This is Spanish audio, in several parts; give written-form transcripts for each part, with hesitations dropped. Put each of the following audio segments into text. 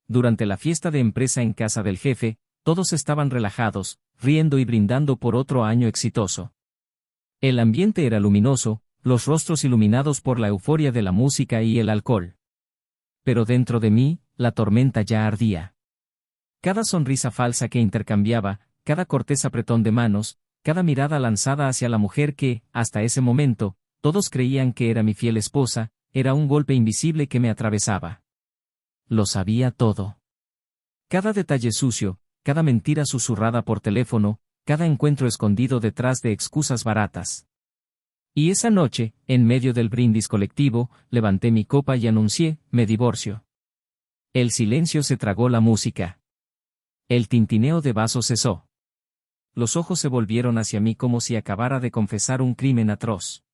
durante la fiesta de empresa en casa del jefe, todos estaban relajados, riendo y brindando por otro año exitoso. El ambiente era luminoso, los rostros iluminados por la euforia de la música y el alcohol. Pero dentro de mí, la tormenta ya ardía. Cada sonrisa falsa que intercambiaba, cada cortés apretón de manos, cada mirada lanzada hacia la mujer que, hasta ese momento, todos creían que era mi fiel esposa, era un golpe invisible que me atravesaba. Lo sabía todo. Cada detalle sucio, cada mentira susurrada por teléfono, cada encuentro escondido detrás de excusas baratas. Y esa noche, en medio del brindis colectivo, levanté mi copa y anuncié, me divorcio. El silencio se tragó la música. El tintineo de vasos cesó. Los ojos se volvieron hacia mí como si acabara de confesar un crimen atroz.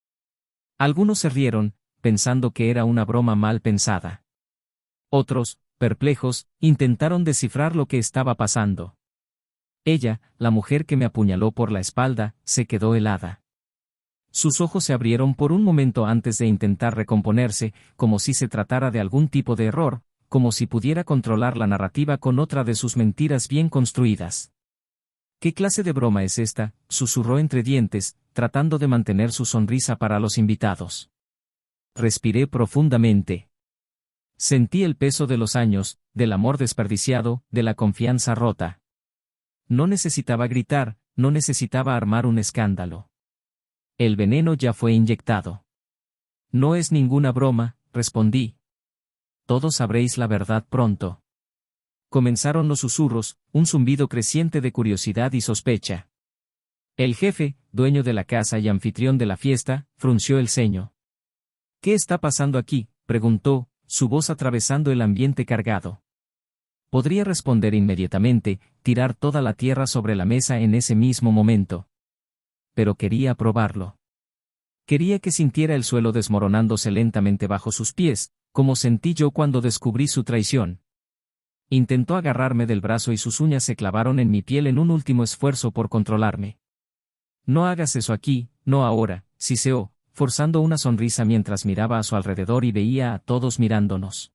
Algunos se rieron, pensando que era una broma mal pensada. Otros, perplejos, intentaron descifrar lo que estaba pasando. Ella, la mujer que me apuñaló por la espalda, se quedó helada. Sus ojos se abrieron por un momento antes de intentar recomponerse, como si se tratara de algún tipo de error, como si pudiera controlar la narrativa con otra de sus mentiras bien construidas. ¿Qué clase de broma es esta?, susurró entre dientes, tratando de mantener su sonrisa para los invitados. Respiré profundamente. Sentí el peso de los años, del amor desperdiciado, de la confianza rota. No necesitaba gritar, no necesitaba armar un escándalo. El veneno ya fue inyectado. No es ninguna broma, respondí. Todos sabréis la verdad pronto. Comenzaron los susurros, un zumbido creciente de curiosidad y sospecha. El jefe, dueño de la casa y anfitrión de la fiesta, frunció el ceño. ¿Qué está pasando aquí?, preguntó, su voz atravesando el ambiente cargado. Podría responder inmediatamente, tirar toda la tierra sobre la mesa en ese mismo momento. Pero quería probarlo. Quería que sintiera el suelo desmoronándose lentamente bajo sus pies, como sentí yo cuando descubrí su traición. Intentó agarrarme del brazo y sus uñas se clavaron en mi piel en un último esfuerzo por controlarme. No hagas eso aquí, no ahora, siseó, forzando una sonrisa mientras miraba a su alrededor y veía a todos mirándonos.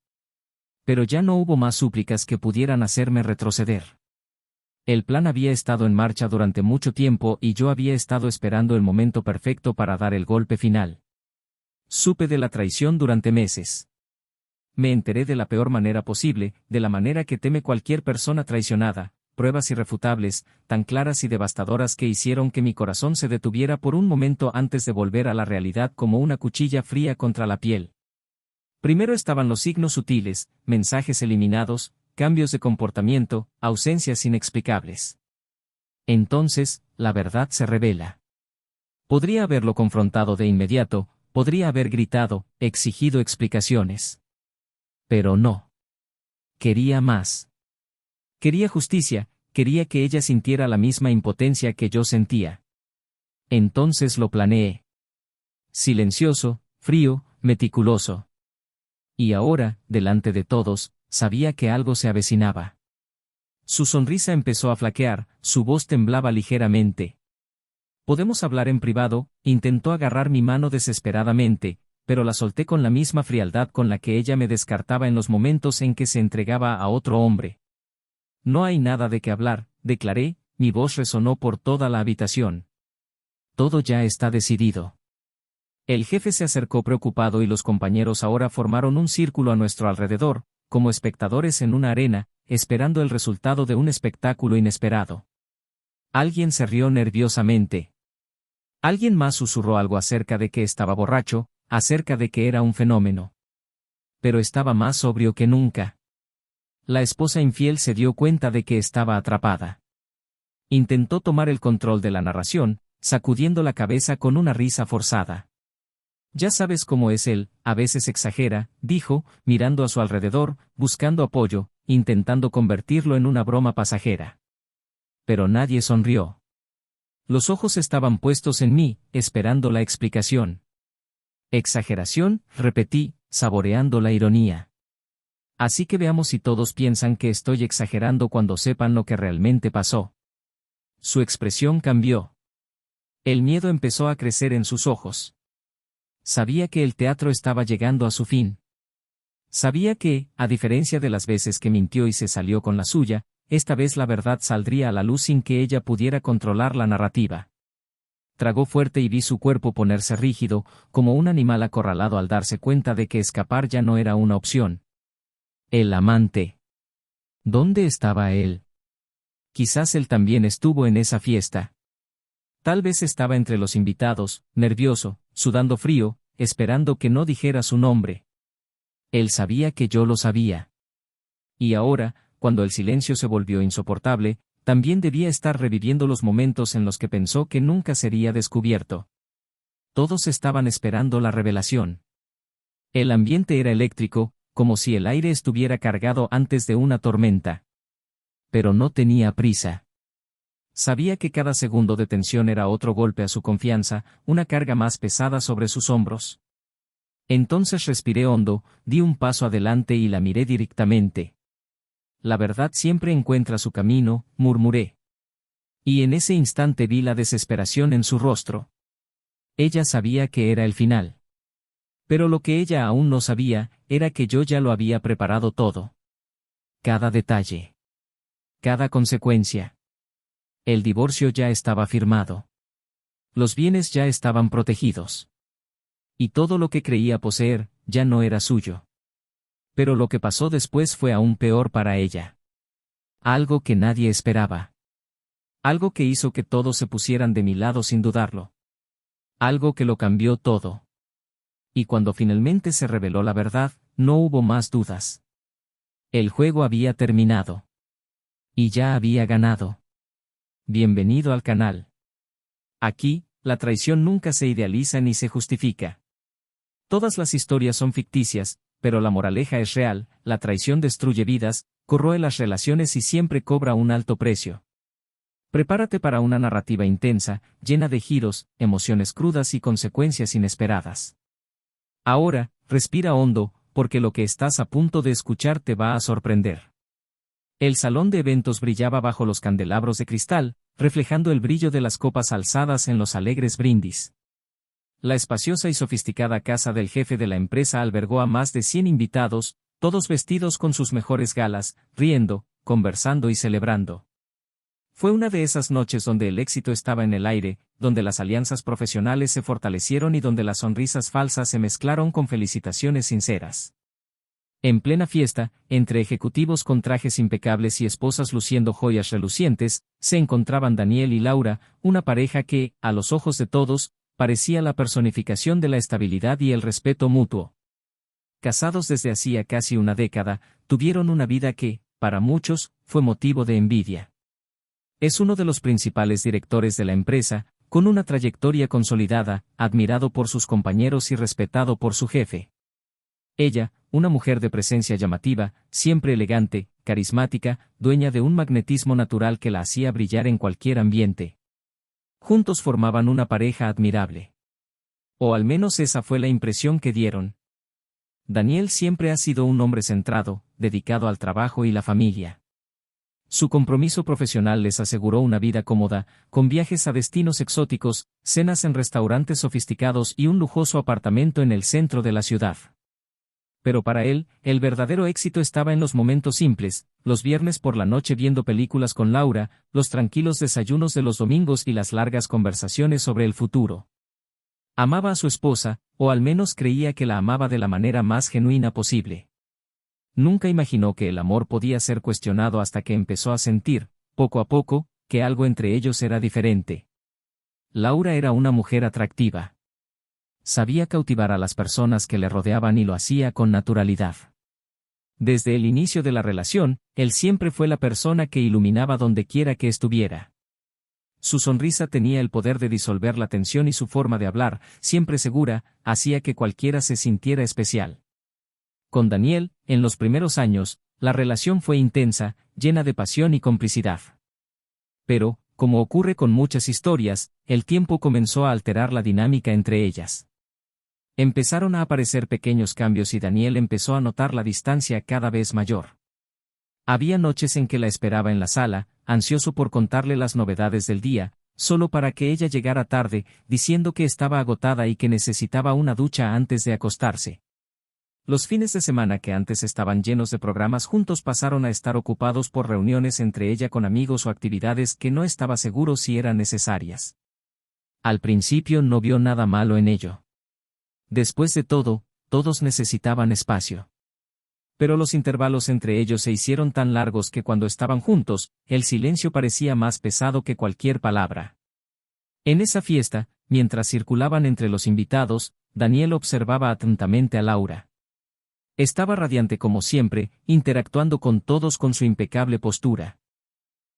Pero ya no hubo más súplicas que pudieran hacerme retroceder. El plan había estado en marcha durante mucho tiempo y yo había estado esperando el momento perfecto para dar el golpe final. Supe de la traición durante meses. Me enteré de la peor manera posible, de la manera que teme cualquier persona traicionada, pruebas irrefutables, tan claras y devastadoras que hicieron que mi corazón se detuviera por un momento antes de volver a la realidad como una cuchilla fría contra la piel. Primero estaban los signos sutiles, mensajes eliminados, cambios de comportamiento, ausencias inexplicables. Entonces, la verdad se revela. Podría haberlo confrontado de inmediato, podría haber gritado, exigido explicaciones. Pero no. Quería más. Quería justicia, quería que ella sintiera la misma impotencia que yo sentía. Entonces lo planeé. Silencioso, frío, meticuloso. Y ahora, delante de todos, sabía que algo se avecinaba. Su sonrisa empezó a flaquear, su voz temblaba ligeramente. ¿Podemos hablar en privado? Intentó agarrar mi mano desesperadamente, pero la solté con la misma frialdad con la que ella me descartaba en los momentos en que se entregaba a otro hombre. No hay nada de qué hablar, declaré, mi voz resonó por toda la habitación. Todo ya está decidido. El jefe se acercó preocupado y los compañeros ahora formaron un círculo a nuestro alrededor, como espectadores en una arena, esperando el resultado de un espectáculo inesperado. Alguien se rió nerviosamente. Alguien más susurró algo acerca de que estaba borracho, acerca de que era un fenómeno. Pero estaba más sobrio que nunca. La esposa infiel se dio cuenta de que estaba atrapada. Intentó tomar el control de la narración, sacudiendo la cabeza con una risa forzada. Ya sabes cómo es él, a veces exagera, dijo, mirando a su alrededor, buscando apoyo, intentando convertirlo en una broma pasajera. Pero nadie sonrió. Los ojos estaban puestos en mí, esperando la explicación. Exageración, repetí, saboreando la ironía. Así que veamos si todos piensan que estoy exagerando cuando sepan lo que realmente pasó. Su expresión cambió. El miedo empezó a crecer en sus ojos. Sabía que el teatro estaba llegando a su fin. Sabía que, a diferencia de las veces que mintió y se salió con la suya, esta vez la verdad saldría a la luz sin que ella pudiera controlar la narrativa. Tragó fuerte y vi su cuerpo ponerse rígido, como un animal acorralado al darse cuenta de que escapar ya no era una opción. El amante. ¿Dónde estaba él? Quizás él también estuvo en esa fiesta. Tal vez estaba entre los invitados, nervioso, sudando frío, esperando que no dijera su nombre. Él sabía que yo lo sabía. Y ahora, cuando el silencio se volvió insoportable, también debía estar reviviendo los momentos en los que pensó que nunca sería descubierto. Todos estaban esperando la revelación. El ambiente era eléctrico, como si el aire estuviera cargado antes de una tormenta. Pero no tenía prisa. Sabía que cada segundo de tensión era otro golpe a su confianza, una carga más pesada sobre sus hombros. Entonces respiré hondo, di un paso adelante y la miré directamente. La verdad siempre encuentra su camino, murmuré. Y en ese instante vi la desesperación en su rostro. Ella sabía que era el final. Pero lo que ella aún no sabía, era que yo ya lo había preparado todo. Cada detalle. Cada consecuencia. El divorcio ya estaba firmado. Los bienes ya estaban protegidos. Y todo lo que creía poseer, ya no era suyo. Pero lo que pasó después fue aún peor para ella. Algo que nadie esperaba. Algo que hizo que todos se pusieran de mi lado sin dudarlo. Algo que lo cambió todo. Y cuando finalmente se reveló la verdad, no hubo más dudas. El juego había terminado. Y ya había ganado. Bienvenido al canal. Aquí, la traición nunca se idealiza ni se justifica. Todas las historias son ficticias, pero la moraleja es real, la traición destruye vidas, corroe las relaciones y siempre cobra un alto precio. Prepárate para una narrativa intensa, llena de giros, emociones crudas y consecuencias inesperadas. Ahora, respira hondo, porque lo que estás a punto de escuchar te va a sorprender. El salón de eventos brillaba bajo los candelabros de cristal, reflejando el brillo de las copas alzadas en los alegres brindis. La espaciosa y sofisticada casa del jefe de la empresa albergó a más de 100 invitados, todos vestidos con sus mejores galas, riendo, conversando y celebrando. Fue una de esas noches donde el éxito estaba en el aire, donde las alianzas profesionales se fortalecieron y donde las sonrisas falsas se mezclaron con felicitaciones sinceras. En plena fiesta, entre ejecutivos con trajes impecables y esposas luciendo joyas relucientes, se encontraban Daniel y Laura, una pareja que, a los ojos de todos, parecía la personificación de la estabilidad y el respeto mutuo. Casados desde hacía casi una década, tuvieron una vida que, para muchos, fue motivo de envidia. Es uno de los principales directores de la empresa, con una trayectoria consolidada, admirado por sus compañeros y respetado por su jefe. Ella, una mujer de presencia llamativa, siempre elegante, carismática, dueña de un magnetismo natural que la hacía brillar en cualquier ambiente. Juntos formaban una pareja admirable. O al menos esa fue la impresión que dieron. Daniel siempre ha sido un hombre centrado, dedicado al trabajo y la familia. Su compromiso profesional les aseguró una vida cómoda, con viajes a destinos exóticos, cenas en restaurantes sofisticados y un lujoso apartamento en el centro de la ciudad. Pero para él, el verdadero éxito estaba en los momentos simples, los viernes por la noche viendo películas con Laura, los tranquilos desayunos de los domingos y las largas conversaciones sobre el futuro. Amaba a su esposa, o al menos creía que la amaba de la manera más genuina posible. Nunca imaginó que el amor podía ser cuestionado hasta que empezó a sentir, poco a poco, que algo entre ellos era diferente. Laura era una mujer atractiva. Sabía cautivar a las personas que le rodeaban y lo hacía con naturalidad. Desde el inicio de la relación, él siempre fue la persona que iluminaba donde quiera que estuviera. Su sonrisa tenía el poder de disolver la tensión y su forma de hablar, siempre segura, hacía que cualquiera se sintiera especial. Con Daniel, en los primeros años, la relación fue intensa, llena de pasión y complicidad. Pero, como ocurre con muchas historias, el tiempo comenzó a alterar la dinámica entre ellas. Empezaron a aparecer pequeños cambios y Daniel empezó a notar la distancia cada vez mayor. Había noches en que la esperaba en la sala, ansioso por contarle las novedades del día, solo para que ella llegara tarde, diciendo que estaba agotada y que necesitaba una ducha antes de acostarse. Los fines de semana que antes estaban llenos de programas juntos pasaron a estar ocupados por reuniones entre ella con amigos o actividades que no estaba seguro si eran necesarias. Al principio no vio nada malo en ello. Después de todo, todos necesitaban espacio. Pero los intervalos entre ellos se hicieron tan largos que cuando estaban juntos, el silencio parecía más pesado que cualquier palabra. En esa fiesta, mientras circulaban entre los invitados, Daniel observaba atentamente a Laura. Estaba radiante como siempre, interactuando con todos con su impecable postura.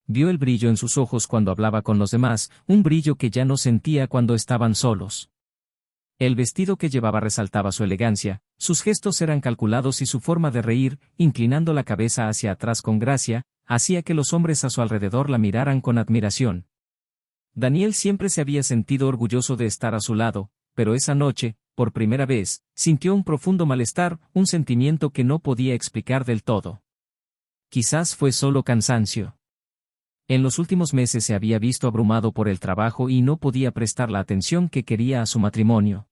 Vio el brillo en sus ojos cuando hablaba con los demás, un brillo que ya no sentía cuando estaban solos. El vestido que llevaba resaltaba su elegancia, sus gestos eran calculados y su forma de reír, inclinando la cabeza hacia atrás con gracia, hacía que los hombres a su alrededor la miraran con admiración. Daniel siempre se había sentido orgulloso de estar a su lado, pero esa noche, por primera vez, sintió un profundo malestar, un sentimiento que no podía explicar del todo. Quizás fue solo cansancio. En los últimos meses se había visto abrumado por el trabajo y no podía prestar la atención que quería a su matrimonio.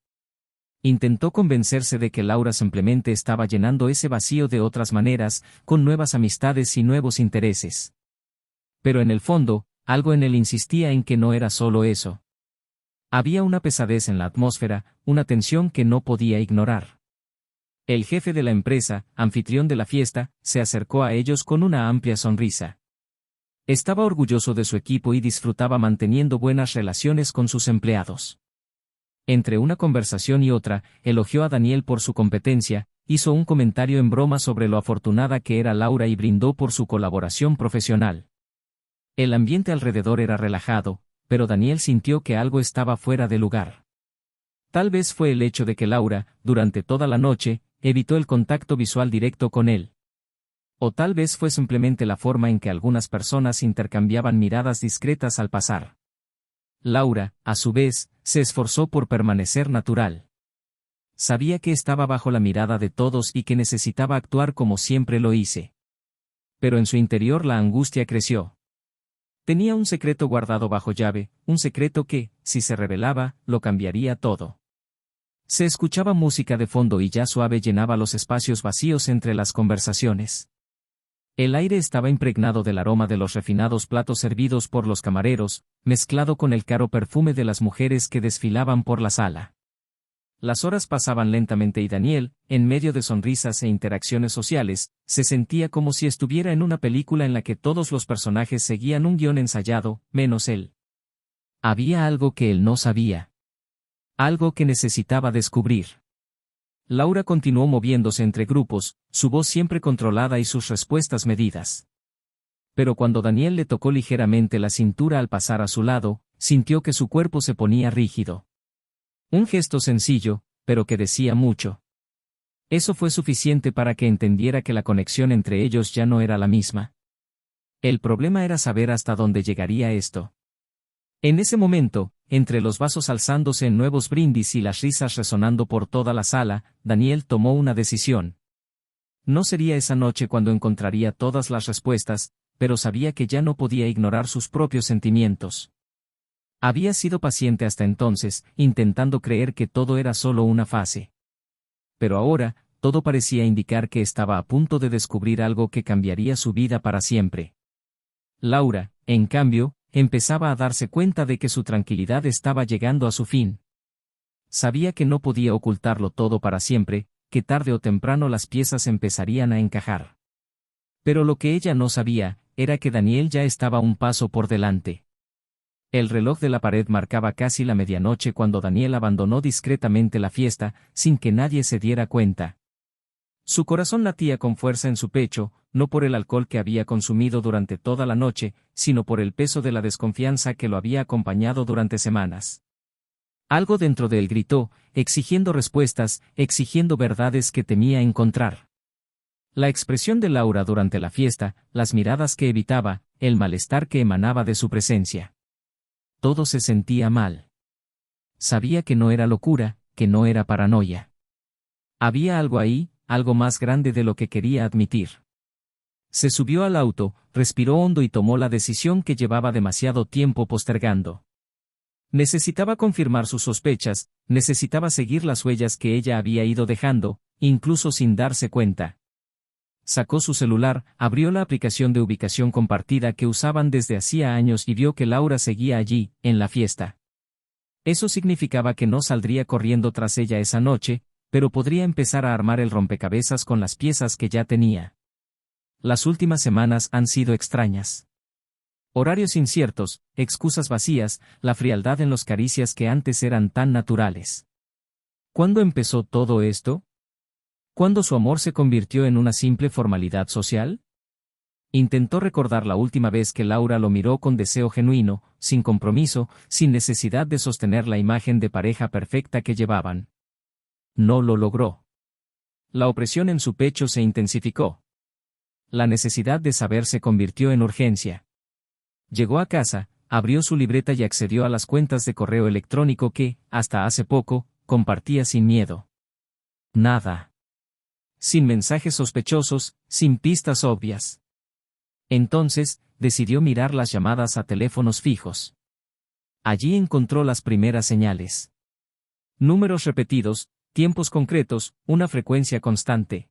Intentó convencerse de que Laura simplemente estaba llenando ese vacío de otras maneras, con nuevas amistades y nuevos intereses. Pero en el fondo, algo en él insistía en que no era solo eso. Había una pesadez en la atmósfera, una tensión que no podía ignorar. El jefe de la empresa, anfitrión de la fiesta, se acercó a ellos con una amplia sonrisa. Estaba orgulloso de su equipo y disfrutaba manteniendo buenas relaciones con sus empleados. Entre una conversación y otra, elogió a Daniel por su competencia, hizo un comentario en broma sobre lo afortunada que era Laura y brindó por su colaboración profesional. El ambiente alrededor era relajado, pero Daniel sintió que algo estaba fuera de lugar. Tal vez fue el hecho de que Laura, durante toda la noche, evitó el contacto visual directo con él. O tal vez fue simplemente la forma en que algunas personas intercambiaban miradas discretas al pasar. Laura, a su vez, se esforzó por permanecer natural. Sabía que estaba bajo la mirada de todos y que necesitaba actuar como siempre lo hice. Pero en su interior la angustia creció. Tenía un secreto guardado bajo llave, un secreto que, si se revelaba, lo cambiaría todo. Se escuchaba música de fondo y ya suave llenaba los espacios vacíos entre las conversaciones. El aire estaba impregnado del aroma de los refinados platos servidos por los camareros, mezclado con el caro perfume de las mujeres que desfilaban por la sala. Las horas pasaban lentamente y Daniel, en medio de sonrisas e interacciones sociales, se sentía como si estuviera en una película en la que todos los personajes seguían un guión ensayado, menos él. Había algo que él no sabía. Algo que necesitaba descubrir. Laura continuó moviéndose entre grupos, su voz siempre controlada y sus respuestas medidas. Pero cuando Daniel le tocó ligeramente la cintura al pasar a su lado, sintió que su cuerpo se ponía rígido. Un gesto sencillo, pero que decía mucho. Eso fue suficiente para que entendiera que la conexión entre ellos ya no era la misma. El problema era saber hasta dónde llegaría esto. En ese momento, entre los vasos alzándose en nuevos brindis y las risas resonando por toda la sala, Daniel tomó una decisión. No sería esa noche cuando encontraría todas las respuestas, pero sabía que ya no podía ignorar sus propios sentimientos. Había sido paciente hasta entonces, intentando creer que todo era solo una fase. Pero ahora, todo parecía indicar que estaba a punto de descubrir algo que cambiaría su vida para siempre. Laura, en cambio, empezaba a darse cuenta de que su tranquilidad estaba llegando a su fin. Sabía que no podía ocultarlo todo para siempre, que tarde o temprano las piezas empezarían a encajar. Pero lo que ella no sabía, era que Daniel ya estaba un paso por delante. El reloj de la pared marcaba casi la medianoche cuando Daniel abandonó discretamente la fiesta, sin que nadie se diera cuenta. Su corazón latía con fuerza en su pecho, no por el alcohol que había consumido durante toda la noche, sino por el peso de la desconfianza que lo había acompañado durante semanas. Algo dentro de él gritó, exigiendo respuestas, exigiendo verdades que temía encontrar. La expresión de Laura durante la fiesta, las miradas que evitaba, el malestar que emanaba de su presencia. Todo se sentía mal. Sabía que no era locura, que no era paranoia. Había algo ahí, algo más grande de lo que quería admitir. Se subió al auto, respiró hondo y tomó la decisión que llevaba demasiado tiempo postergando. Necesitaba confirmar sus sospechas, necesitaba seguir las huellas que ella había ido dejando, incluso sin darse cuenta. Sacó su celular, abrió la aplicación de ubicación compartida que usaban desde hacía años y vio que Laura seguía allí, en la fiesta. Eso significaba que no saldría corriendo tras ella esa noche, pero podría empezar a armar el rompecabezas con las piezas que ya tenía. Las últimas semanas han sido extrañas. Horarios inciertos, excusas vacías, la frialdad en los caricias que antes eran tan naturales. ¿Cuándo empezó todo esto? ¿Cuándo su amor se convirtió en una simple formalidad social? Intentó recordar la última vez que Laura lo miró con deseo genuino, sin compromiso, sin necesidad de sostener la imagen de pareja perfecta que llevaban. No lo logró. La opresión en su pecho se intensificó. La necesidad de saber se convirtió en urgencia. Llegó a casa, abrió su libreta y accedió a las cuentas de correo electrónico que, hasta hace poco, compartía sin miedo. Nada. Sin mensajes sospechosos, sin pistas obvias. Entonces, decidió mirar las llamadas a teléfonos fijos. Allí encontró las primeras señales. Números repetidos, tiempos concretos, una frecuencia constante.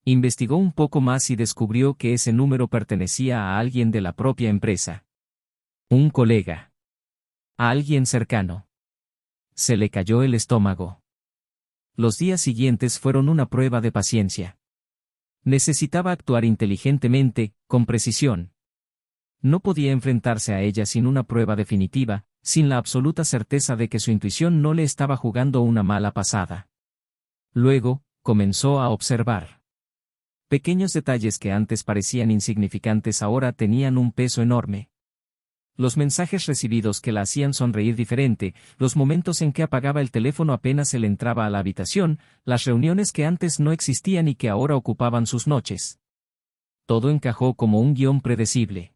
Investigó un poco más y descubrió que ese número pertenecía a alguien de la propia empresa. Un colega. A alguien cercano. Se le cayó el estómago. Los días siguientes fueron una prueba de paciencia. Necesitaba actuar inteligentemente, con precisión. No podía enfrentarse a ella sin una prueba definitiva, sin la absoluta certeza de que su intuición no le estaba jugando una mala pasada. Luego, comenzó a observar. Pequeños detalles que antes parecían insignificantes ahora tenían un peso enorme. Los mensajes recibidos que la hacían sonreír diferente, los momentos en que apagaba el teléfono apenas él entraba a la habitación, las reuniones que antes no existían y que ahora ocupaban sus noches. Todo encajó como un guión predecible.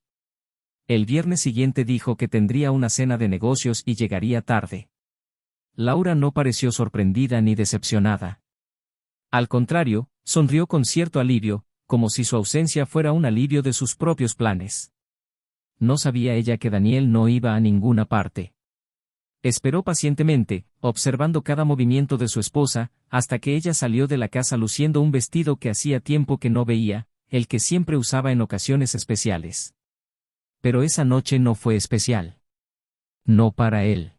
El viernes siguiente dijo que tendría una cena de negocios y llegaría tarde. Laura no pareció sorprendida ni decepcionada. Al contrario, sonrió con cierto alivio, como si su ausencia fuera un alivio de sus propios planes. No sabía ella que Daniel no iba a ninguna parte. Esperó pacientemente, observando cada movimiento de su esposa, hasta que ella salió de la casa luciendo un vestido que hacía tiempo que no veía, el que siempre usaba en ocasiones especiales. Pero esa noche no fue especial. No para él.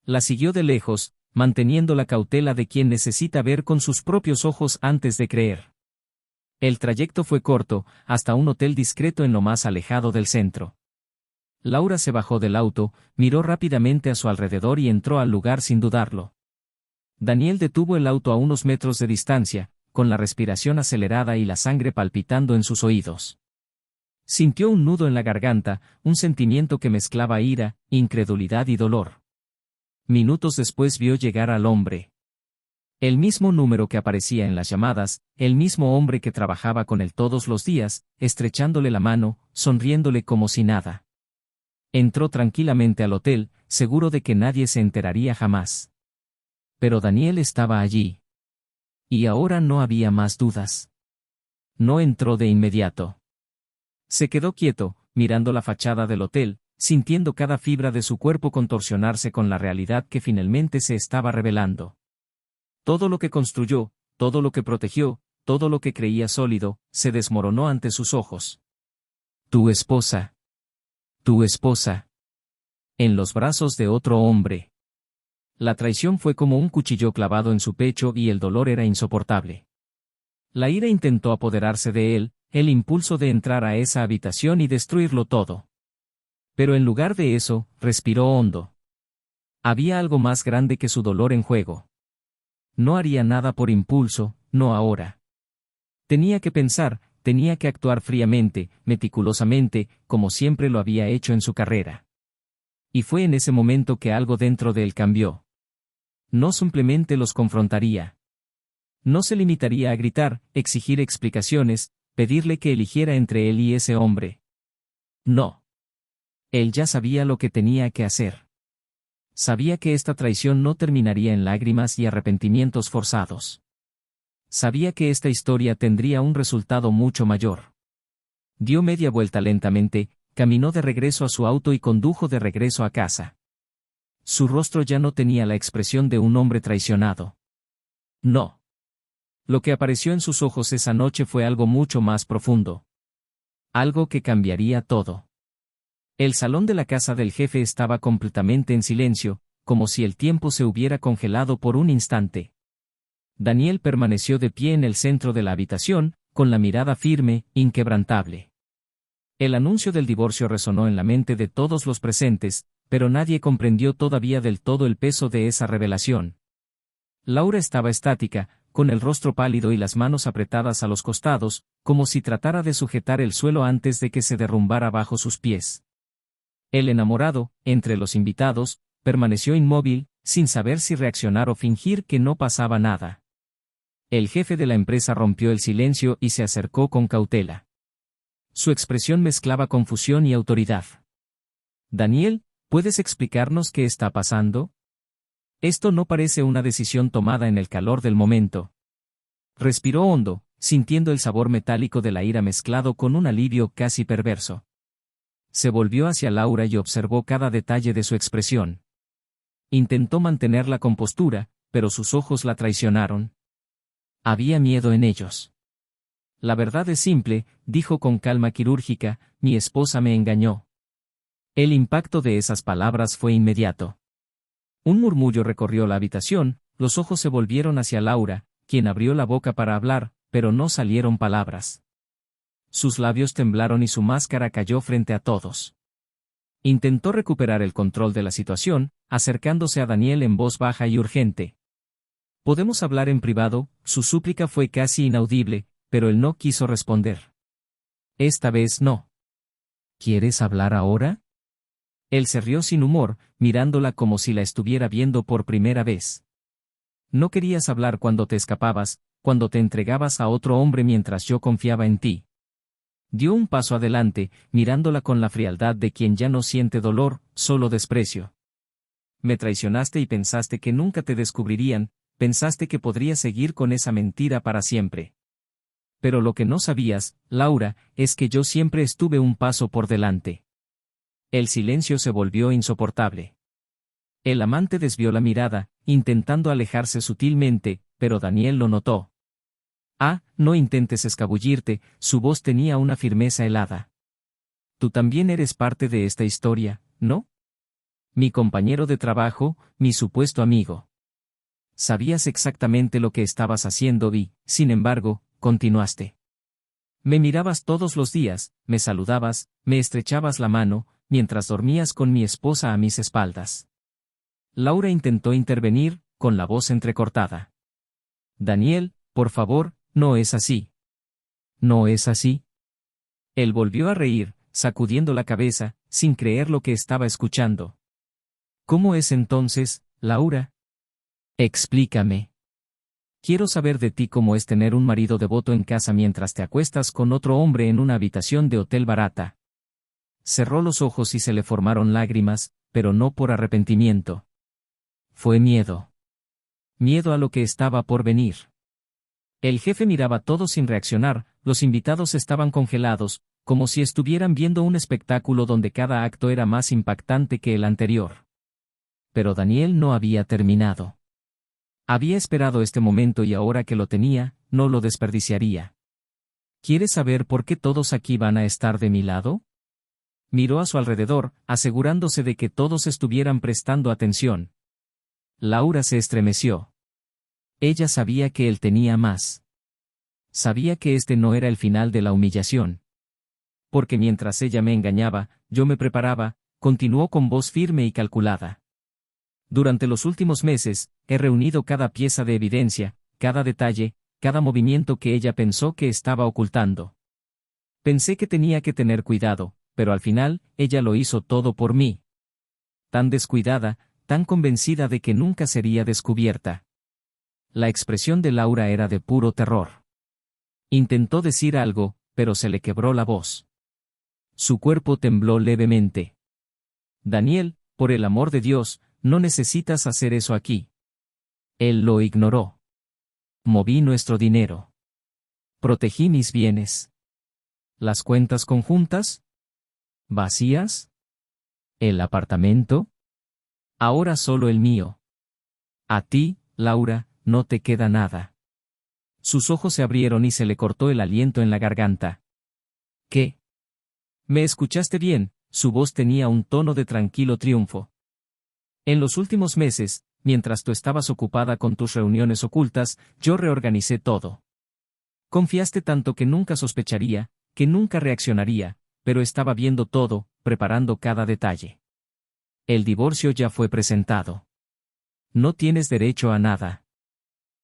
La siguió de lejos, manteniendo la cautela de quien necesita ver con sus propios ojos antes de creer. El trayecto fue corto, hasta un hotel discreto en lo más alejado del centro. Laura se bajó del auto, miró rápidamente a su alrededor y entró al lugar sin dudarlo. Daniel detuvo el auto a unos metros de distancia, con la respiración acelerada y la sangre palpitando en sus oídos. Sintió un nudo en la garganta, un sentimiento que mezclaba ira, incredulidad y dolor. Minutos después vio llegar al hombre. El mismo número que aparecía en las llamadas, el mismo hombre que trabajaba con él todos los días, estrechándole la mano, sonriéndole como si nada. Entró tranquilamente al hotel, seguro de que nadie se enteraría jamás. Pero Daniel estaba allí. Y ahora no había más dudas. No entró de inmediato. Se quedó quieto, mirando la fachada del hotel, sintiendo cada fibra de su cuerpo contorsionarse con la realidad que finalmente se estaba revelando. Todo lo que construyó, todo lo que protegió, todo lo que creía sólido, se desmoronó ante sus ojos. Tu esposa. Tu esposa. En los brazos de otro hombre. La traición fue como un cuchillo clavado en su pecho y el dolor era insoportable. La ira intentó apoderarse de él, el impulso de entrar a esa habitación y destruirlo todo. Pero en lugar de eso, respiró hondo. Había algo más grande que su dolor en juego. No haría nada por impulso, no ahora. Tenía que pensar, tenía que actuar fríamente, meticulosamente, como siempre lo había hecho en su carrera. Y fue en ese momento que algo dentro de él cambió. No simplemente los confrontaría. No se limitaría a gritar, exigir explicaciones, pedirle que eligiera entre él y ese hombre. No. Él ya sabía lo que tenía que hacer. Sabía que esta traición no terminaría en lágrimas y arrepentimientos forzados. Sabía que esta historia tendría un resultado mucho mayor. Dio media vuelta lentamente, caminó de regreso a su auto y condujo de regreso a casa. Su rostro ya no tenía la expresión de un hombre traicionado. No. Lo que apareció en sus ojos esa noche fue algo mucho más profundo. Algo que cambiaría todo. El salón de la casa del jefe estaba completamente en silencio, como si el tiempo se hubiera congelado por un instante. Daniel permaneció de pie en el centro de la habitación, con la mirada firme, inquebrantable. El anuncio del divorcio resonó en la mente de todos los presentes, pero nadie comprendió todavía del todo el peso de esa revelación. Laura estaba estática, con el rostro pálido y las manos apretadas a los costados, como si tratara de sujetar el suelo antes de que se derrumbara bajo sus pies. El enamorado, entre los invitados, permaneció inmóvil, sin saber si reaccionar o fingir que no pasaba nada. El jefe de la empresa rompió el silencio y se acercó con cautela. Su expresión mezclaba confusión y autoridad. Daniel, ¿puedes explicarnos qué está pasando? Esto no parece una decisión tomada en el calor del momento. Respiró hondo, sintiendo el sabor metálico de la ira mezclado con un alivio casi perverso. Se volvió hacia Laura y observó cada detalle de su expresión. Intentó mantener la compostura, pero sus ojos la traicionaron. Había miedo en ellos. La verdad es simple, dijo con calma quirúrgica, mi esposa me engañó. El impacto de esas palabras fue inmediato. Un murmullo recorrió la habitación, los ojos se volvieron hacia Laura, quien abrió la boca para hablar, pero no salieron palabras. Sus labios temblaron y su máscara cayó frente a todos. Intentó recuperar el control de la situación, acercándose a Daniel en voz baja y urgente. ¿Podemos hablar en privado? Su súplica fue casi inaudible, pero él no quiso responder. Esta vez no. ¿Quieres hablar ahora? Él se rió sin humor, mirándola como si la estuviera viendo por primera vez. No querías hablar cuando te escapabas, cuando te entregabas a otro hombre mientras yo confiaba en ti. Dio un paso adelante, mirándola con la frialdad de quien ya no siente dolor, solo desprecio. Me traicionaste y pensaste que nunca te descubrirían, pensaste que podrías seguir con esa mentira para siempre. Pero lo que no sabías, Laura, es que yo siempre estuve un paso por delante. El silencio se volvió insoportable. El amante desvió la mirada, intentando alejarse sutilmente, pero Daniel lo notó. Ah, no intentes escabullirte, su voz tenía una firmeza helada. Tú también eres parte de esta historia, ¿no? Mi compañero de trabajo, mi supuesto amigo. Sabías exactamente lo que estabas haciendo y, sin embargo, continuaste. Me mirabas todos los días, me saludabas, me estrechabas la mano, mientras dormías con mi esposa a mis espaldas. Laura intentó intervenir, con la voz entrecortada. Daniel, por favor, no es así. ¿No es así? Él volvió a reír, sacudiendo la cabeza, sin creer lo que estaba escuchando. ¿Cómo es entonces, Laura? Explícame. Quiero saber de ti cómo es tener un marido devoto en casa mientras te acuestas con otro hombre en una habitación de hotel barata. Cerró los ojos y se le formaron lágrimas, pero no por arrepentimiento. Fue miedo. Miedo a lo que estaba por venir. El jefe miraba todo sin reaccionar, los invitados estaban congelados, como si estuvieran viendo un espectáculo donde cada acto era más impactante que el anterior. Pero Daniel no había terminado. Había esperado este momento y ahora que lo tenía, no lo desperdiciaría. ¿Quieres saber por qué todos aquí van a estar de mi lado? Miró a su alrededor, asegurándose de que todos estuvieran prestando atención. Laura se estremeció. Ella sabía que él tenía más. Sabía que este no era el final de la humillación. Porque mientras ella me engañaba, yo me preparaba, continuó con voz firme y calculada. Durante los últimos meses, he reunido cada pieza de evidencia, cada detalle, cada movimiento que ella pensó que estaba ocultando. Pensé que tenía que tener cuidado, pero al final, ella lo hizo todo por mí. Tan descuidada, tan convencida de que nunca sería descubierta. La expresión de Laura era de puro terror. Intentó decir algo, pero se le quebró la voz. Su cuerpo tembló levemente. Daniel, por el amor de Dios, no necesitas hacer eso aquí. Él lo ignoró. Moví nuestro dinero. Protegí mis bienes. ¿Las cuentas conjuntas? ¿Vacías? ¿El apartamento? Ahora solo el mío. A ti, Laura, no te queda nada. Sus ojos se abrieron y se le cortó el aliento en la garganta. ¿Qué? ¿Me escuchaste bien? Su voz tenía un tono de tranquilo triunfo. En los últimos meses, mientras tú estabas ocupada con tus reuniones ocultas, yo reorganicé todo. Confiaste tanto que nunca sospecharía, que nunca reaccionaría, pero estaba viendo todo, preparando cada detalle. El divorcio ya fue presentado. No tienes derecho a nada.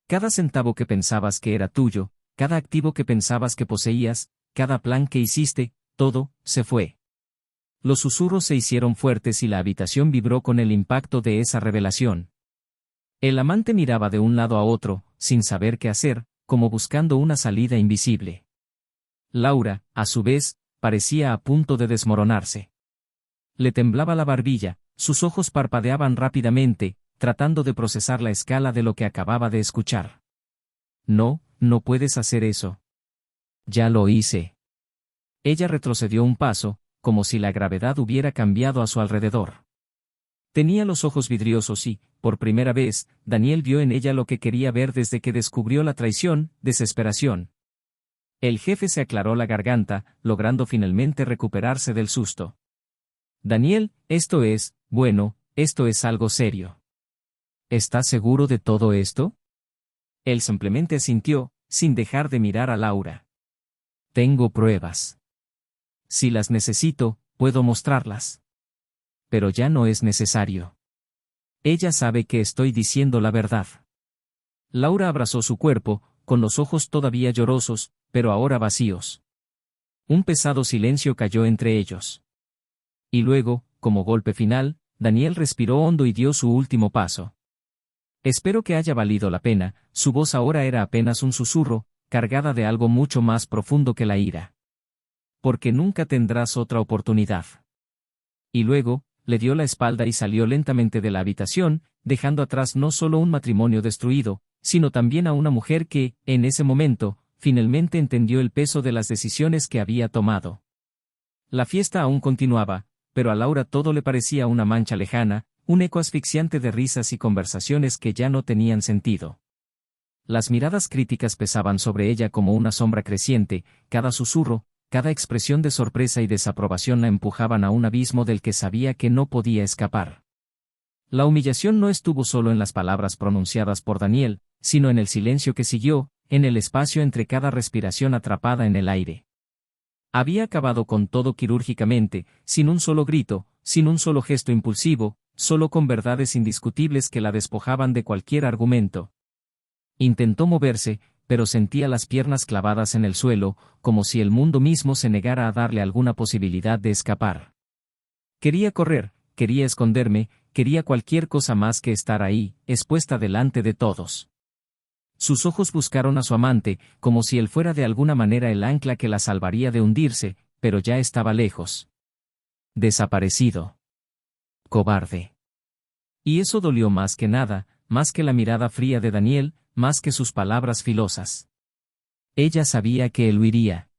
Cada centavo que pensabas que era tuyo, cada activo que pensabas que poseías, cada plan que hiciste, todo, se fue. Los susurros se hicieron fuertes y la habitación vibró con el impacto de esa revelación. El amante miraba de un lado a otro, sin saber qué hacer, como buscando una salida invisible. Laura, a su vez, parecía a punto de desmoronarse. Le temblaba la barbilla, sus ojos parpadeaban rápidamente, tratando de procesar la escala de lo que acababa de escuchar. No, no puedes hacer eso. Ya lo hice. Ella retrocedió un paso, como si la gravedad hubiera cambiado a su alrededor. Tenía los ojos vidriosos y, por primera vez, Daniel vio en ella lo que quería ver desde que descubrió la traición, desesperación. El jefe se aclaró la garganta, logrando finalmente recuperarse del susto. Daniel, esto es, bueno, esto es algo serio. ¿Estás seguro de todo esto? Él simplemente asintió, sin dejar de mirar a Laura. Tengo pruebas. Si las necesito, puedo mostrarlas. Pero ya no es necesario. Ella sabe que estoy diciendo la verdad. Laura abrazó su cuerpo, con los ojos todavía llorosos, pero ahora vacíos. Un pesado silencio cayó entre ellos. Y luego, como golpe final, Daniel respiró hondo y dio su último paso. Espero que haya valido la pena, su voz ahora era apenas un susurro, cargada de algo mucho más profundo que la ira. Porque nunca tendrás otra oportunidad. Y luego, le dio la espalda y salió lentamente de la habitación, dejando atrás no solo un matrimonio destruido, sino también a una mujer que, en ese momento, finalmente entendió el peso de las decisiones que había tomado. La fiesta aún continuaba, pero a Laura todo le parecía una mancha lejana, un eco asfixiante de risas y conversaciones que ya no tenían sentido. Las miradas críticas pesaban sobre ella como una sombra creciente, cada susurro, cada expresión de sorpresa y desaprobación la empujaban a un abismo del que sabía que no podía escapar. La humillación no estuvo solo en las palabras pronunciadas por Daniel, sino en el silencio que siguió, en el espacio entre cada respiración atrapada en el aire. Había acabado con todo quirúrgicamente, sin un solo grito, sin un solo gesto impulsivo, solo con verdades indiscutibles que la despojaban de cualquier argumento. Intentó moverse, pero sentía las piernas clavadas en el suelo, como si el mundo mismo se negara a darle alguna posibilidad de escapar. Quería correr, quería esconderme, quería cualquier cosa más que estar ahí, expuesta delante de todos. Sus ojos buscaron a su amante, como si él fuera de alguna manera el ancla que la salvaría de hundirse, pero ya estaba lejos. Desaparecido. Cobarde. Y eso dolió más que nada, más que la mirada fría de Daniel, más que sus palabras filosas. Ella sabía que él huiría.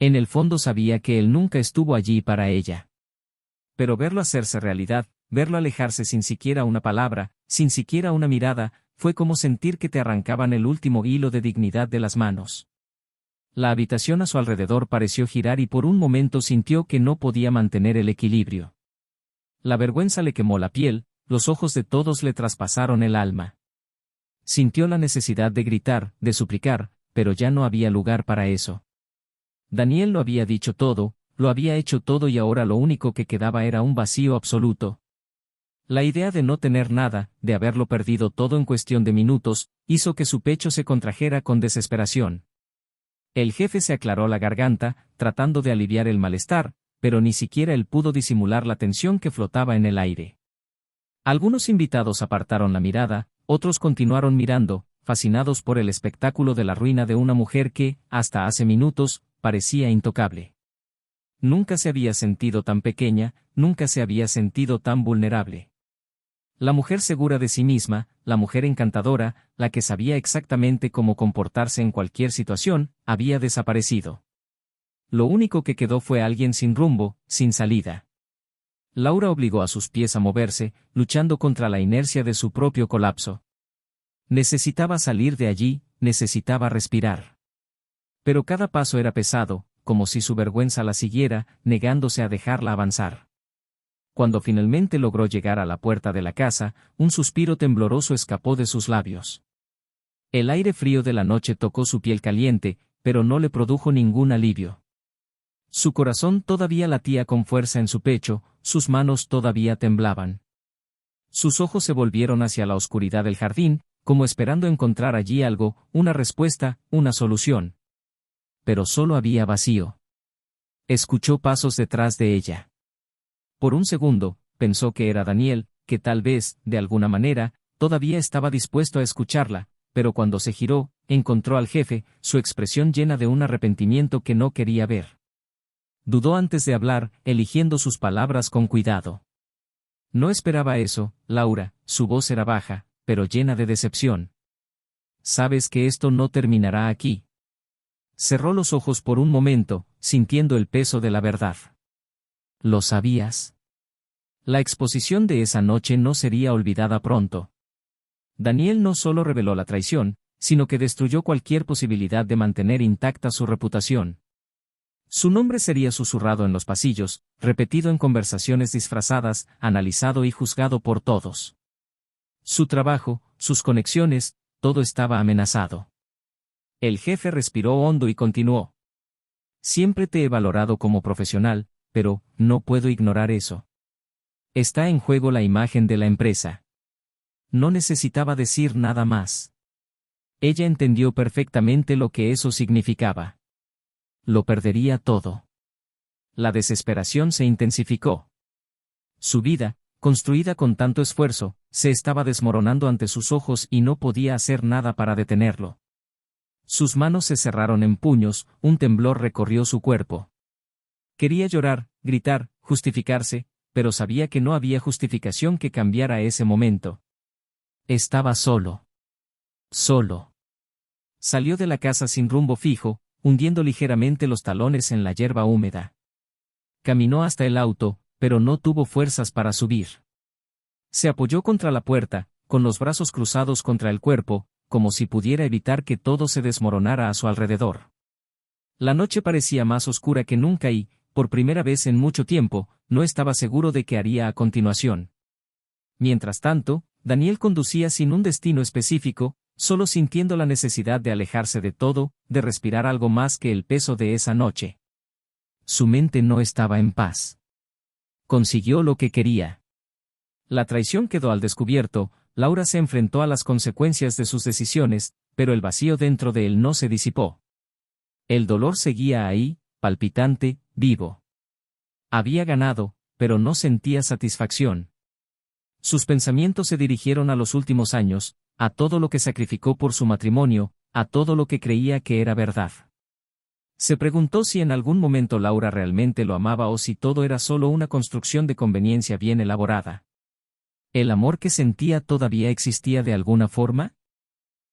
En el fondo sabía que él nunca estuvo allí para ella. Pero verlo hacerse realidad, verlo alejarse sin siquiera una palabra, sin siquiera una mirada, fue como sentir que te arrancaban el último hilo de dignidad de las manos. La habitación a su alrededor pareció girar y por un momento sintió que no podía mantener el equilibrio. La vergüenza le quemó la piel, los ojos de todos le traspasaron el alma. Sintió la necesidad de gritar, de suplicar, pero ya no había lugar para eso. Daniel lo había dicho todo, lo había hecho todo y ahora lo único que quedaba era un vacío absoluto. La idea de no tener nada, de haberlo perdido todo en cuestión de minutos, hizo que su pecho se contrajera con desesperación. El jefe se aclaró la garganta, tratando de aliviar el malestar, pero ni siquiera él pudo disimular la tensión que flotaba en el aire. Algunos invitados apartaron la mirada, otros continuaron mirando, fascinados por el espectáculo de la ruina de una mujer que, hasta hace minutos, parecía intocable. Nunca se había sentido tan pequeña, nunca se había sentido tan vulnerable. La mujer segura de sí misma, la mujer encantadora, la que sabía exactamente cómo comportarse en cualquier situación, había desaparecido. Lo único que quedó fue alguien sin rumbo, sin salida. Laura obligó a sus pies a moverse, luchando contra la inercia de su propio colapso. Necesitaba salir de allí, necesitaba respirar. Pero cada paso era pesado, como si su vergüenza la siguiera, negándose a dejarla avanzar. Cuando finalmente logró llegar a la puerta de la casa, un suspiro tembloroso escapó de sus labios. El aire frío de la noche tocó su piel caliente, pero no le produjo ningún alivio. Su corazón todavía latía con fuerza en su pecho, sus manos todavía temblaban. Sus ojos se volvieron hacia la oscuridad del jardín, como esperando encontrar allí algo, una respuesta, una solución. Pero solo había vacío. Escuchó pasos detrás de ella. Por un segundo, pensó que era Daniel, que tal vez, de alguna manera, todavía estaba dispuesto a escucharla, pero cuando se giró, encontró al jefe, su expresión llena de un arrepentimiento que no quería ver. Dudó antes de hablar, eligiendo sus palabras con cuidado. No esperaba eso, Laura, su voz era baja, pero llena de decepción. Sabes que esto no terminará aquí. Cerró los ojos por un momento, sintiendo el peso de la verdad. ¿Lo sabías? La exposición de esa noche no sería olvidada pronto. Daniel no solo reveló la traición, sino que destruyó cualquier posibilidad de mantener intacta su reputación. Su nombre sería susurrado en los pasillos, repetido en conversaciones disfrazadas, analizado y juzgado por todos. Su trabajo, sus conexiones, todo estaba amenazado. El jefe respiró hondo y continuó. Siempre te he valorado como profesional, pero no puedo ignorar eso. Está en juego la imagen de la empresa. No necesitaba decir nada más. Ella entendió perfectamente lo que eso significaba. Lo perdería todo. La desesperación se intensificó. Su vida, construida con tanto esfuerzo, se estaba desmoronando ante sus ojos y no podía hacer nada para detenerlo. Sus manos se cerraron en puños, un temblor recorrió su cuerpo. Quería llorar, gritar, justificarse, pero sabía que no había justificación que cambiara ese momento. Estaba solo. Solo. Salió de la casa sin rumbo fijo, hundiendo ligeramente los talones en la hierba húmeda. Caminó hasta el auto, pero no tuvo fuerzas para subir. Se apoyó contra la puerta, con los brazos cruzados contra el cuerpo, como si pudiera evitar que todo se desmoronara a su alrededor. La noche parecía más oscura que nunca y, por primera vez en mucho tiempo, no estaba seguro de qué haría a continuación. Mientras tanto, Daniel conducía sin un destino específico, solo sintiendo la necesidad de alejarse de todo, de respirar algo más que el peso de esa noche. Su mente no estaba en paz. Consiguió lo que quería. La traición quedó al descubierto, Laura se enfrentó a las consecuencias de sus decisiones, pero el vacío dentro de él no se disipó. El dolor seguía ahí, palpitante, vivo. Había ganado, pero no sentía satisfacción. Sus pensamientos se dirigieron a los últimos años, a todo lo que sacrificó por su matrimonio, a todo lo que creía que era verdad. Se preguntó si en algún momento Laura realmente lo amaba o si todo era solo una construcción de conveniencia bien elaborada. ¿El amor que sentía todavía existía de alguna forma?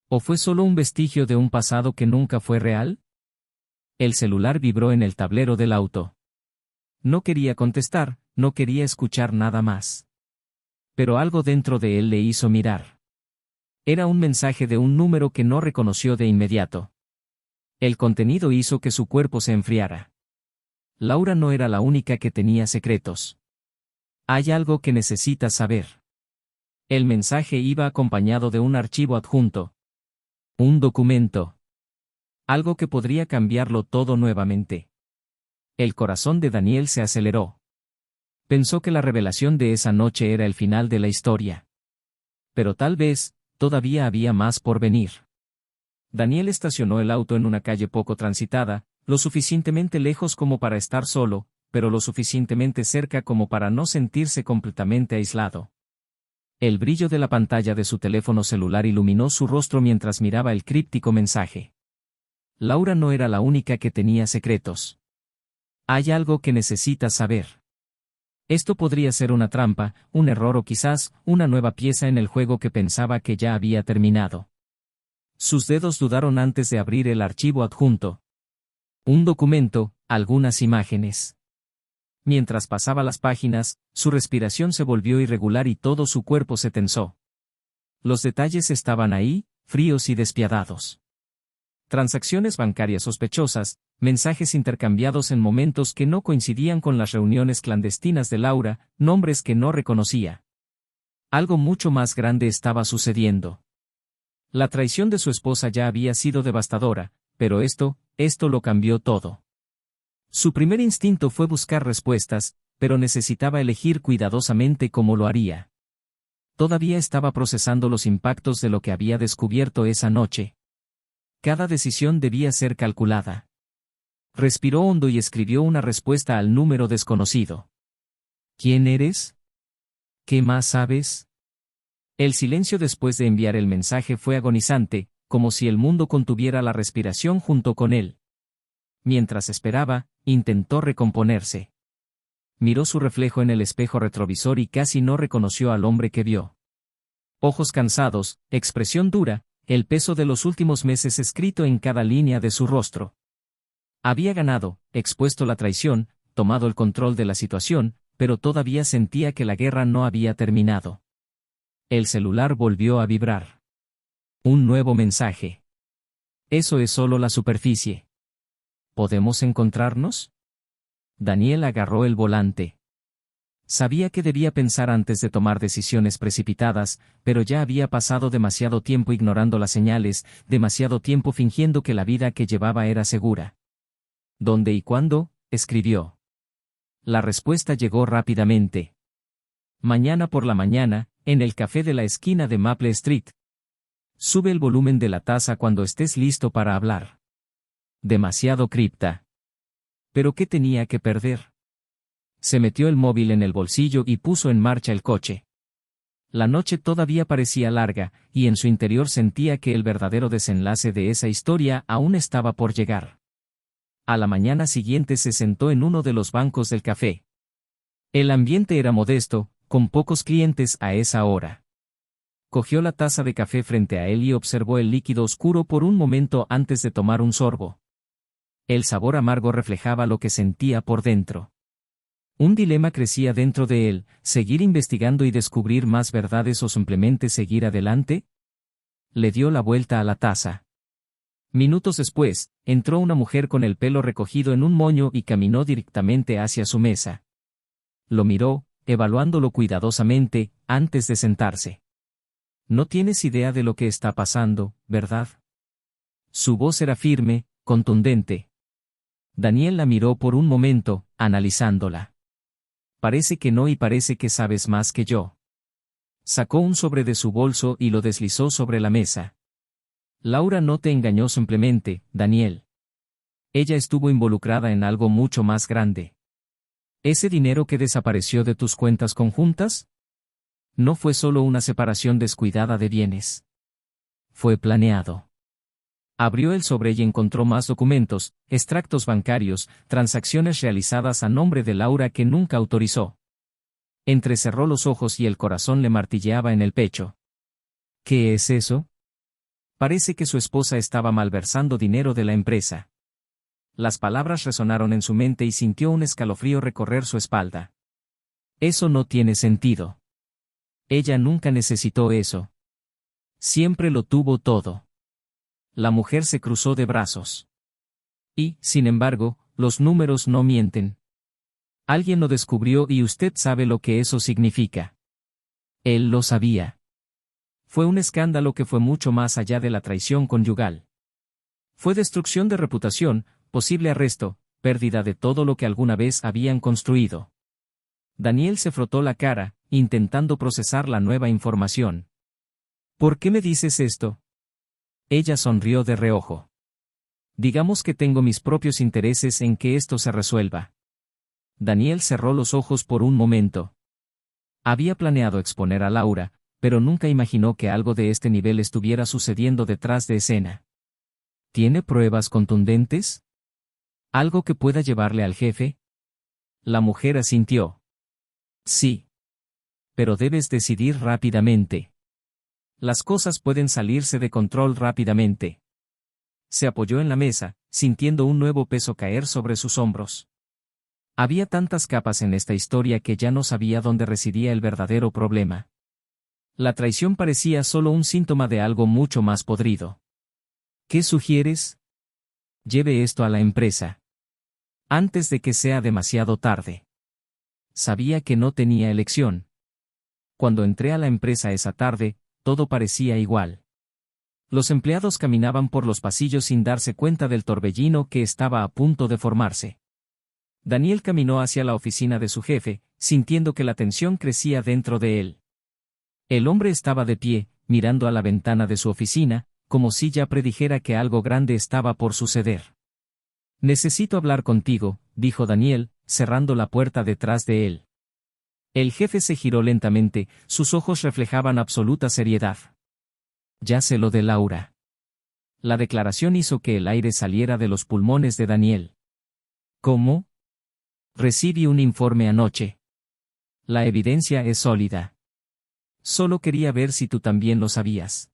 ¿O fue solo un vestigio de un pasado que nunca fue real? El celular vibró en el tablero del auto. No quería contestar, no quería escuchar nada más. Pero algo dentro de él le hizo mirar. Era un mensaje de un número que no reconoció de inmediato. El contenido hizo que su cuerpo se enfriara. Laura no era la única que tenía secretos. Hay algo que necesitas saber. El mensaje iba acompañado de un archivo adjunto. Un documento. Algo que podría cambiarlo todo nuevamente. El corazón de Daniel se aceleró. Pensó que la revelación de esa noche era el final de la historia. Pero tal vez, todavía había más por venir. Daniel estacionó el auto en una calle poco transitada, lo suficientemente lejos como para estar solo, pero lo suficientemente cerca como para no sentirse completamente aislado. El brillo de la pantalla de su teléfono celular iluminó su rostro mientras miraba el críptico mensaje. Laura no era la única que tenía secretos. Hay algo que necesitas saber. Esto podría ser una trampa, un error o quizás, una nueva pieza en el juego que pensaba que ya había terminado. Sus dedos dudaron antes de abrir el archivo adjunto. Un documento, algunas imágenes. Mientras pasaba las páginas, su respiración se volvió irregular y todo su cuerpo se tensó. Los detalles estaban ahí, fríos y despiadados. Transacciones bancarias sospechosas, mensajes intercambiados en momentos que no coincidían con las reuniones clandestinas de Laura, nombres que no reconocía. Algo mucho más grande estaba sucediendo. La traición de su esposa ya había sido devastadora, pero esto lo cambió todo. Su primer instinto fue buscar respuestas, pero necesitaba elegir cuidadosamente cómo lo haría. Todavía estaba procesando los impactos de lo que había descubierto esa noche. Cada decisión debía ser calculada. Respiró hondo y escribió una respuesta al número desconocido. ¿Quién eres? ¿Qué más sabes? El silencio después de enviar el mensaje fue agonizante, como si el mundo contuviera la respiración junto con él. Mientras esperaba, intentó recomponerse. Miró su reflejo en el espejo retrovisor y casi no reconoció al hombre que vio. Ojos cansados, expresión dura, el peso de los últimos meses escrito en cada línea de su rostro. Había ganado, expuesto la traición, tomado el control de la situación, pero todavía sentía que la guerra no había terminado. El celular volvió a vibrar. Un nuevo mensaje. Eso es solo la superficie. ¿Podemos encontrarnos? Daniel agarró el volante. Sabía que debía pensar antes de tomar decisiones precipitadas, pero ya había pasado demasiado tiempo ignorando las señales, demasiado tiempo fingiendo que la vida que llevaba era segura. ¿Dónde y cuándo?, escribió. La respuesta llegó rápidamente. Mañana por la mañana, en el café de la esquina de Maple Street. Sube el volumen de la taza cuando estés listo para hablar. Demasiado cripta. ¿Pero qué tenía que perder? Se metió el móvil en el bolsillo y puso en marcha el coche. La noche todavía parecía larga, y en su interior sentía que el verdadero desenlace de esa historia aún estaba por llegar. A la mañana siguiente se sentó en uno de los bancos del café. El ambiente era modesto, con pocos clientes a esa hora. Cogió la taza de café frente a él y observó el líquido oscuro por un momento antes de tomar un sorbo. El sabor amargo reflejaba lo que sentía por dentro. Un dilema crecía dentro de él: ¿seguir investigando y descubrir más verdades o simplemente seguir adelante? Le dio la vuelta a la taza. Minutos después, entró una mujer con el pelo recogido en un moño y caminó directamente hacia su mesa. Lo miró, evaluándolo cuidadosamente, antes de sentarse. No tienes idea de lo que está pasando, ¿verdad? Su voz era firme, contundente. Daniel la miró por un momento, analizándola. Parece que no y parece que sabes más que yo. Sacó un sobre de su bolso y lo deslizó sobre la mesa. Laura no te engañó simplemente, Daniel. Ella estuvo involucrada en algo mucho más grande. ¿Ese dinero que desapareció de tus cuentas conjuntas? No fue solo una separación descuidada de bienes. Fue planeado. Abrió el sobre y encontró más documentos, extractos bancarios, transacciones realizadas a nombre de Laura que nunca autorizó. Entrecerró los ojos y el corazón le martilleaba en el pecho. ¿Qué es eso? Parece que su esposa estaba malversando dinero de la empresa. Las palabras resonaron en su mente y sintió un escalofrío recorrer su espalda. Eso no tiene sentido. Ella nunca necesitó eso. Siempre lo tuvo todo. La mujer se cruzó de brazos. Y, sin embargo, los números no mienten. Alguien lo descubrió y usted sabe lo que eso significa. Él lo sabía. Fue un escándalo que fue mucho más allá de la traición conyugal. Fue destrucción de reputación, posible arresto, pérdida de todo lo que alguna vez habían construido. Daniel se frotó la cara, intentando procesar la nueva información. ¿Por qué me dices esto? Ella sonrió de reojo. Digamos que tengo mis propios intereses en que esto se resuelva. Daniel cerró los ojos por un momento. Había planeado exponer a Laura, pero nunca imaginó que algo de este nivel estuviera sucediendo detrás de escena. ¿Tiene pruebas contundentes? ¿Algo que pueda llevarle al jefe? La mujer asintió. Sí. Pero debes decidir rápidamente. Las cosas pueden salirse de control rápidamente. Se apoyó en la mesa, sintiendo un nuevo peso caer sobre sus hombros. Había tantas capas en esta historia que ya no sabía dónde residía el verdadero problema. La traición parecía solo un síntoma de algo mucho más podrido. ¿Qué sugieres? Lleve esto a la empresa. Antes de que sea demasiado tarde. Sabía que no tenía elección. Cuando entré a la empresa esa tarde, todo parecía igual. Los empleados caminaban por los pasillos sin darse cuenta del torbellino que estaba a punto de formarse. Daniel caminó hacia la oficina de su jefe, sintiendo que la tensión crecía dentro de él. El hombre estaba de pie, mirando a la ventana de su oficina, como si ya predijera que algo grande estaba por suceder. Necesito hablar contigo, dijo Daniel, cerrando la puerta detrás de él. El jefe se giró lentamente, sus ojos reflejaban absoluta seriedad. Ya sé lo de Laura. La declaración hizo que el aire saliera de los pulmones de Daniel. ¿Cómo? Recibí un informe anoche. La evidencia es sólida. Solo quería ver si tú también lo sabías.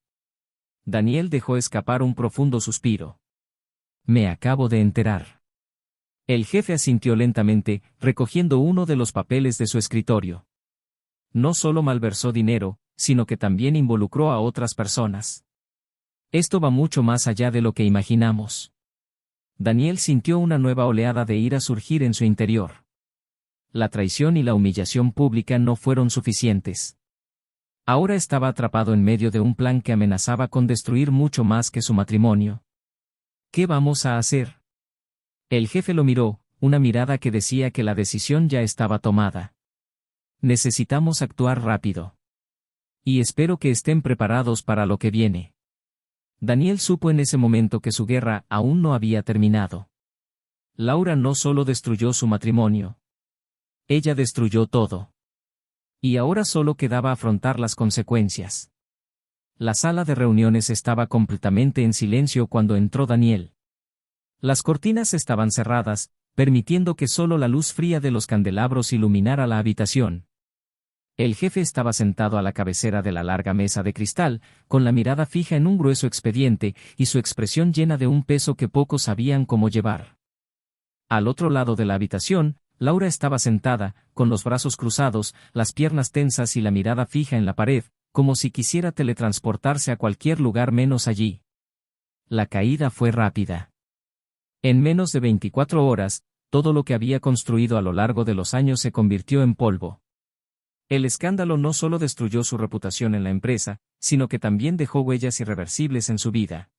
Daniel dejó escapar un profundo suspiro. Me acabo de enterar. El jefe asintió lentamente, recogiendo uno de los papeles de su escritorio. No solo malversó dinero, sino que también involucró a otras personas. Esto va mucho más allá de lo que imaginamos. Daniel sintió una nueva oleada de ira surgir en su interior. La traición y la humillación pública no fueron suficientes. Ahora estaba atrapado en medio de un plan que amenazaba con destruir mucho más que su matrimonio. ¿Qué vamos a hacer? El jefe lo miró, una mirada que decía que la decisión ya estaba tomada. Necesitamos actuar rápido. Y espero que estén preparados para lo que viene. Daniel supo en ese momento que su guerra aún no había terminado. Laura no solo destruyó su matrimonio. Ella destruyó todo. Y ahora solo quedaba afrontar las consecuencias. La sala de reuniones estaba completamente en silencio cuando entró Daniel. Las cortinas estaban cerradas, permitiendo que solo la luz fría de los candelabros iluminara la habitación. El jefe estaba sentado a la cabecera de la larga mesa de cristal, con la mirada fija en un grueso expediente, y su expresión llena de un peso que pocos sabían cómo llevar. Al otro lado de la habitación, Laura estaba sentada, con los brazos cruzados, las piernas tensas y la mirada fija en la pared, como si quisiera teletransportarse a cualquier lugar menos allí. La caída fue rápida. En menos de 24 horas, todo lo que había construido a lo largo de los años se convirtió en polvo. El escándalo no solo destruyó su reputación en la empresa, sino que también dejó huellas irreversibles en su vida.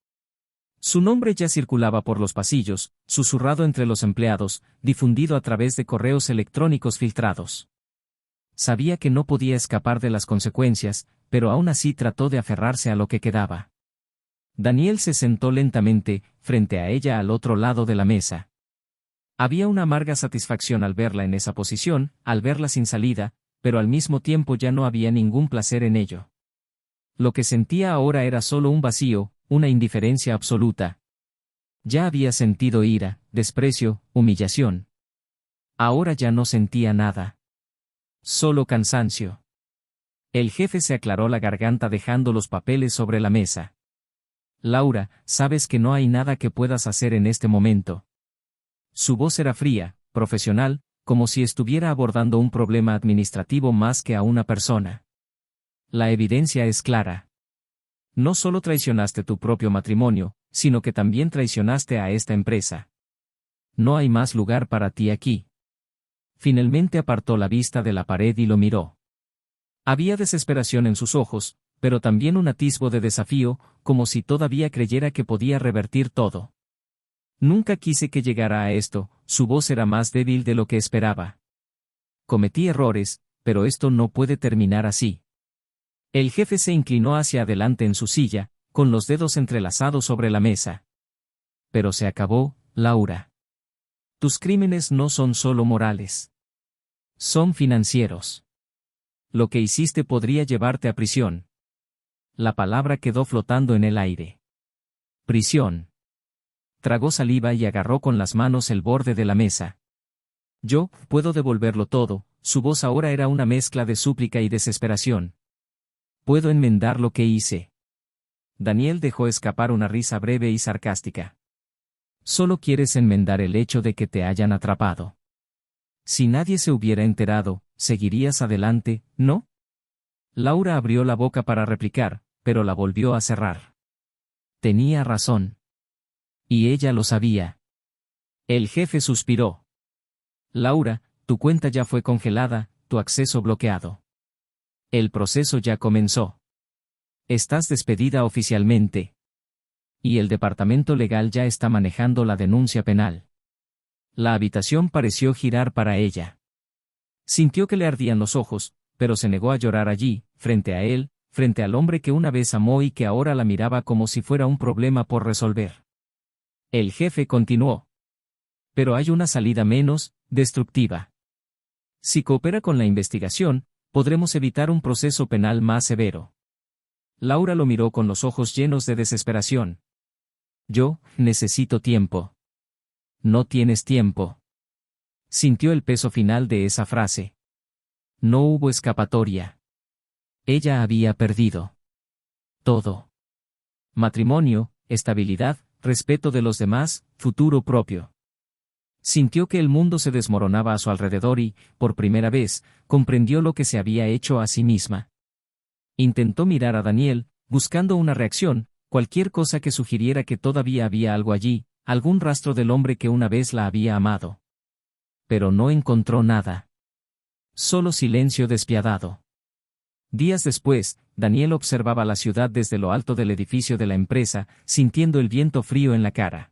Su nombre ya circulaba por los pasillos, susurrado entre los empleados, difundido a través de correos electrónicos filtrados. Sabía que no podía escapar de las consecuencias, pero aún así trató de aferrarse a lo que quedaba. Daniel se sentó lentamente, frente a ella al otro lado de la mesa. Había una amarga satisfacción al verla en esa posición, al verla sin salida, pero al mismo tiempo ya no había ningún placer en ello. Lo que sentía ahora era solo un vacío, una indiferencia absoluta. Ya había sentido ira, desprecio, humillación. Ahora ya no sentía nada. Solo cansancio. El jefe se aclaró la garganta dejando los papeles sobre la mesa. Laura, sabes que no hay nada que puedas hacer en este momento. Su voz era fría, profesional, como si estuviera abordando un problema administrativo más que a una persona. La evidencia es clara. No solo traicionaste tu propio matrimonio, sino que también traicionaste a esta empresa. No hay más lugar para ti aquí. Finalmente apartó la vista de la pared y lo miró. Había desesperación en sus ojos, pero también un atisbo de desafío, como si todavía creyera que podía revertir todo. Nunca quise que llegara a esto, su voz era más débil de lo que esperaba. Cometí errores, pero esto no puede terminar así. El jefe se inclinó hacia adelante en su silla, con los dedos entrelazados sobre la mesa. Pero se acabó, Laura. Tus crímenes no son solo morales. Son financieros. Lo que hiciste podría llevarte a prisión. La palabra quedó flotando en el aire. Prisión. Tragó saliva y agarró con las manos el borde de la mesa. Yo puedo devolverlo todo, su voz ahora era una mezcla de súplica y desesperación. Puedo enmendar lo que hice. Daniel dejó escapar una risa breve y sarcástica. Solo quieres enmendar el hecho de que te hayan atrapado. Si nadie se hubiera enterado, ¿seguirías adelante, no? Laura abrió la boca para replicar, pero la volvió a cerrar. Tenía razón. Y ella lo sabía. El jefe suspiró. Laura, tu cuenta ya fue congelada, tu acceso bloqueado. El proceso ya comenzó. Estás despedida oficialmente. Y el departamento legal ya está manejando la denuncia penal. La habitación pareció girar para ella. Sintió que le ardían los ojos, pero se negó a llorar allí, frente a él, frente al hombre que una vez amó y que ahora la miraba como si fuera un problema por resolver. El jefe continuó. Pero hay una salida menos destructiva. Si coopera con la investigación, podremos evitar un proceso penal más severo. Laura lo miró con los ojos llenos de desesperación. Yo necesito tiempo. No tienes tiempo. Sintió el peso final de esa frase. No hubo escapatoria. Ella había perdido todo. Matrimonio, estabilidad, respeto de los demás, futuro propio. Sintió que el mundo se desmoronaba a su alrededor y, por primera vez, comprendió lo que se había hecho a sí misma. Intentó mirar a Daniel, buscando una reacción, cualquier cosa que sugiriera que todavía había algo allí, algún rastro del hombre que una vez la había amado. Pero no encontró nada. Solo silencio despiadado. Días después, Daniel observaba la ciudad desde lo alto del edificio de la empresa, sintiendo el viento frío en la cara.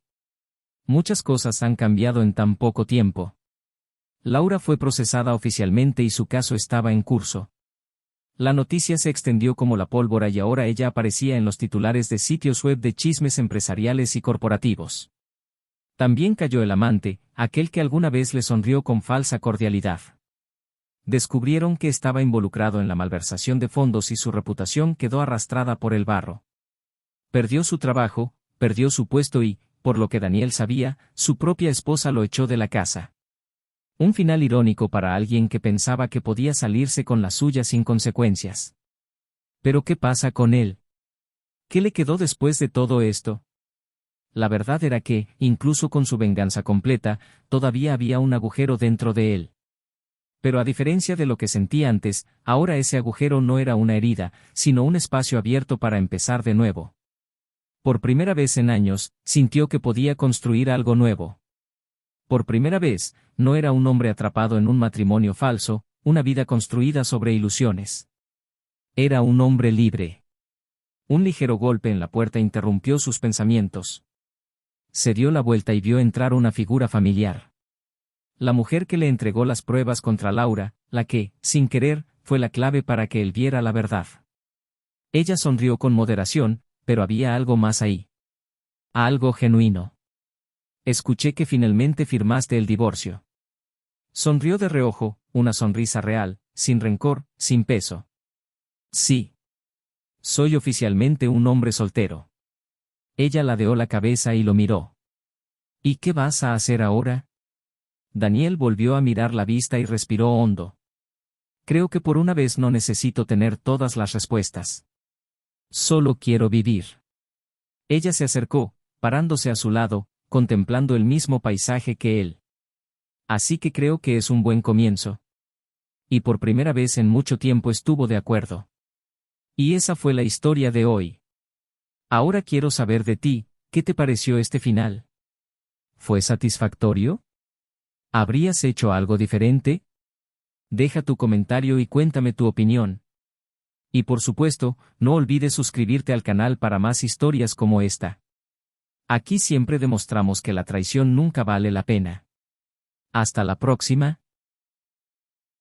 Muchas cosas han cambiado en tan poco tiempo. Laura fue procesada oficialmente y su caso estaba en curso. La noticia se extendió como la pólvora y ahora ella aparecía en los titulares de sitios web de chismes empresariales y corporativos. También cayó el amante, aquel que alguna vez le sonrió con falsa cordialidad. Descubrieron que estaba involucrado en la malversación de fondos y su reputación quedó arrastrada por el barro. Perdió su trabajo, perdió su puesto y, por lo que Daniel sabía, su propia esposa lo echó de la casa. Un final irónico para alguien que pensaba que podía salirse con la suya sin consecuencias. ¿Pero qué pasa con él? ¿Qué le quedó después de todo esto? La verdad era que, incluso con su venganza completa, todavía había un agujero dentro de él. Pero a diferencia de lo que sentía antes, ahora ese agujero no era una herida, sino un espacio abierto para empezar de nuevo. Por primera vez en años, sintió que podía construir algo nuevo. Por primera vez, no era un hombre atrapado en un matrimonio falso, una vida construida sobre ilusiones. Era un hombre libre. Un ligero golpe en la puerta interrumpió sus pensamientos. Se dio la vuelta y vio entrar una figura familiar. La mujer que le entregó las pruebas contra Laura, la que, sin querer, fue la clave para que él viera la verdad. Ella sonrió con moderación, pero había algo más ahí. Algo genuino. Escuché que finalmente firmaste el divorcio. Sonrió de reojo, una sonrisa real, sin rencor, sin peso. Sí. Soy oficialmente un hombre soltero. Ella ladeó la cabeza y lo miró. ¿Y qué vas a hacer ahora? Daniel volvió a mirar la vista y respiró hondo. Creo que por una vez no necesito tener todas las respuestas. Solo quiero vivir. Ella se acercó, parándose a su lado, contemplando el mismo paisaje que él. Así que creo que es un buen comienzo. Y por primera vez en mucho tiempo estuvo de acuerdo. Y esa fue la historia de hoy. Ahora quiero saber de ti, ¿qué te pareció este final? ¿Fue satisfactorio? ¿Habrías hecho algo diferente? Deja tu comentario y cuéntame tu opinión. Y por supuesto, no olvides suscribirte al canal para más historias como esta. Aquí siempre demostramos que la traición nunca vale la pena. Hasta la próxima.